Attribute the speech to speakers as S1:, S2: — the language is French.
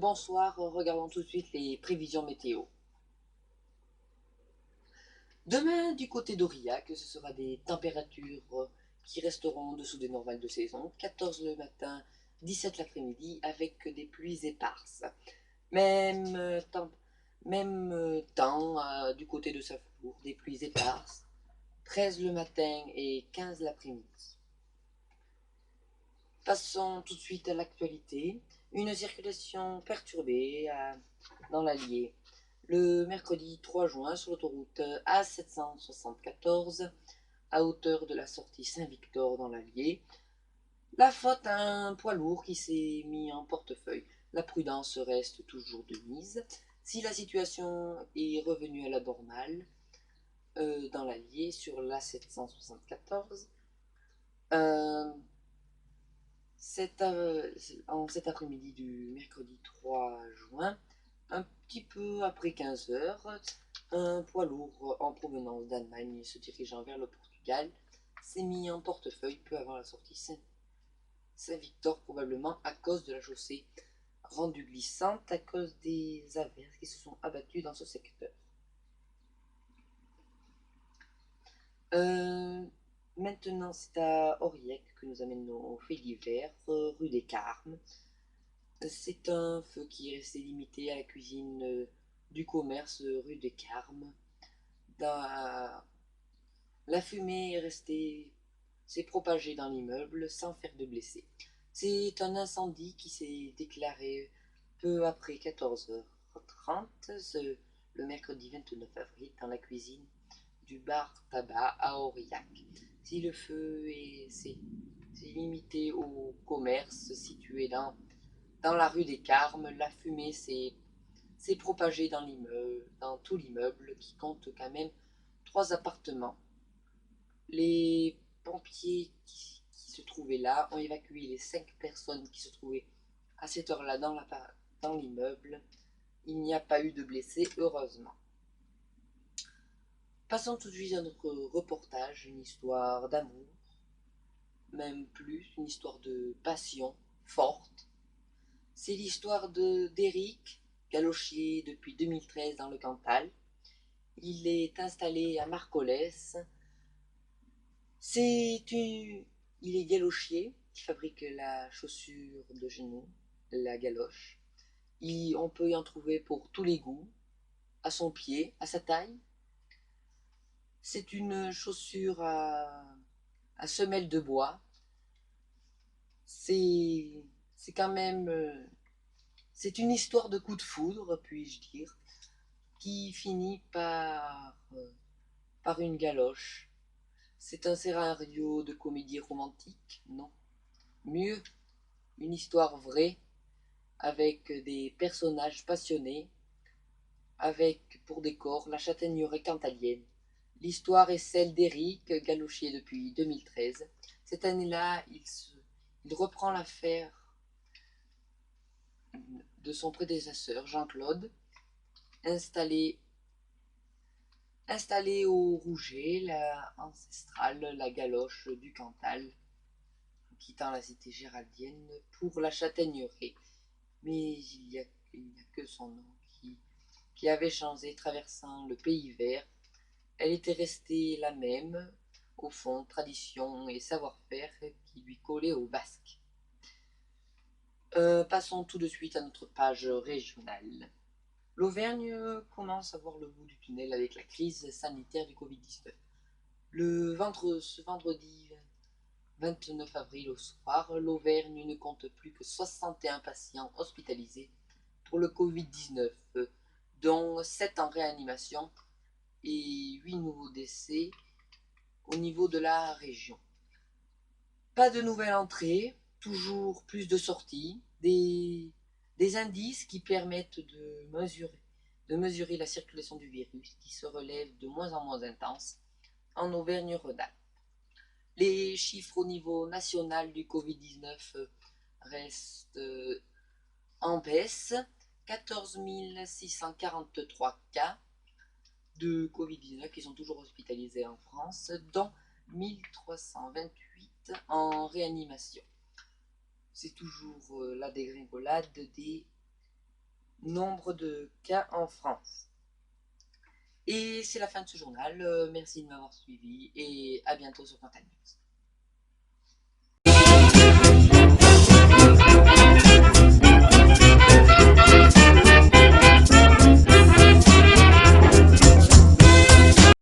S1: Bonsoir, regardons tout de suite les prévisions météo. Demain, du côté d'Aurillac, ce sera des températures qui resteront en dessous des normales de saison. 14 le matin, 17 l'après-midi, avec des pluies éparses. Même temps du côté de Savour, des pluies éparses. 13 le matin et 15 l'après-midi. Passons tout de suite à l'actualité. Une circulation perturbée dans l'Allier. Le mercredi 3 juin, sur l'autoroute A774, à hauteur de la sortie Saint-Victor dans l'Allier, la faute à un poids lourd qui s'est mis en portefeuille. La prudence reste toujours de mise. Si la situation est revenue à la normale dans l'Allier sur l'A774, en cet après-midi du mercredi 3 juin, un petit peu après 15 heures, un poids lourd en provenance d'Allemagne se dirigeant vers le Portugal s'est mis en portefeuille peu avant la sortie Saint-Victor, probablement à cause de la chaussée rendue glissante à cause des averses qui se sont abattues dans ce secteur. Maintenant, c'est à Aurillac que nous amènons au fait divers, rue des Carmes. C'est un feu qui est resté limité à la cuisine du commerce rue des Carmes. La fumée s'est propagée dans l'immeuble sans faire de blessés. C'est un incendie qui s'est déclaré peu après 14h30, le mercredi 29 avril, dans la cuisine du bar tabac à Aurillac. Si le feu s'est limité au commerce situé dans la rue des Carmes, la fumée s'est propagée dans tout l'immeuble qui compte quand même 3 appartements. Les pompiers qui se trouvaient là ont évacué les 5 personnes qui se trouvaient à cette heure-là dans l'immeuble. Il n'y a pas eu de blessés, heureusement. Passons tout de suite à notre reportage, une histoire d'amour, même plus, une histoire de passion forte. C'est l'histoire d'Éric, galochier depuis 2013 dans le Cantal. Il est installé à Marcollès. Il est galochier, il fabrique la chaussure de genou, la galoche. On peut y en trouver pour tous les goûts, à son pied, à sa taille. C'est une chaussure à semelle de bois. C'est quand même... c'est une histoire de coup de foudre, puis-je dire, qui finit par une galoche. C'est un scénario de comédie romantique, non. Mieux, une histoire vraie, avec des personnages passionnés, avec pour décor la châtaigneraie cantalienne. L'histoire est celle d'Éric, galochier depuis 2013. Cette année-là, il reprend l'affaire de son prédécesseur, Jean-Claude, installé au Rouget, la ancestrale, la galoche du Cantal, quittant la cité géraldienne pour la châtaigneraie. Mais il n'y a que son nom qui avait changé, traversant le pays vert. Elle était restée la même, au fond, tradition et savoir-faire qui lui collaient au basque. Passons tout de suite à notre page régionale. L'Auvergne commence à voir le bout du tunnel avec la crise sanitaire du Covid-19. Ce vendredi 29 avril au soir, l'Auvergne ne compte plus que 61 patients hospitalisés pour le Covid-19, dont 7 en réanimation et 8 nouveaux décès au niveau de la région. Pas de nouvelles entrées, toujours plus de sorties, des indices qui permettent de mesurer la circulation du virus qui se relève de moins en moins intense en Auvergne-Rhône-Alpes. Les chiffres au niveau national du Covid-19 restent en baisse. 14 643 cas de Covid-19 qui sont toujours hospitalisés en France, dont 1328 en réanimation. C'est toujours la dégringolade nombre de cas en France. Et c'est la fin de ce journal. Merci de m'avoir suivi et à bientôt sur Quentin News.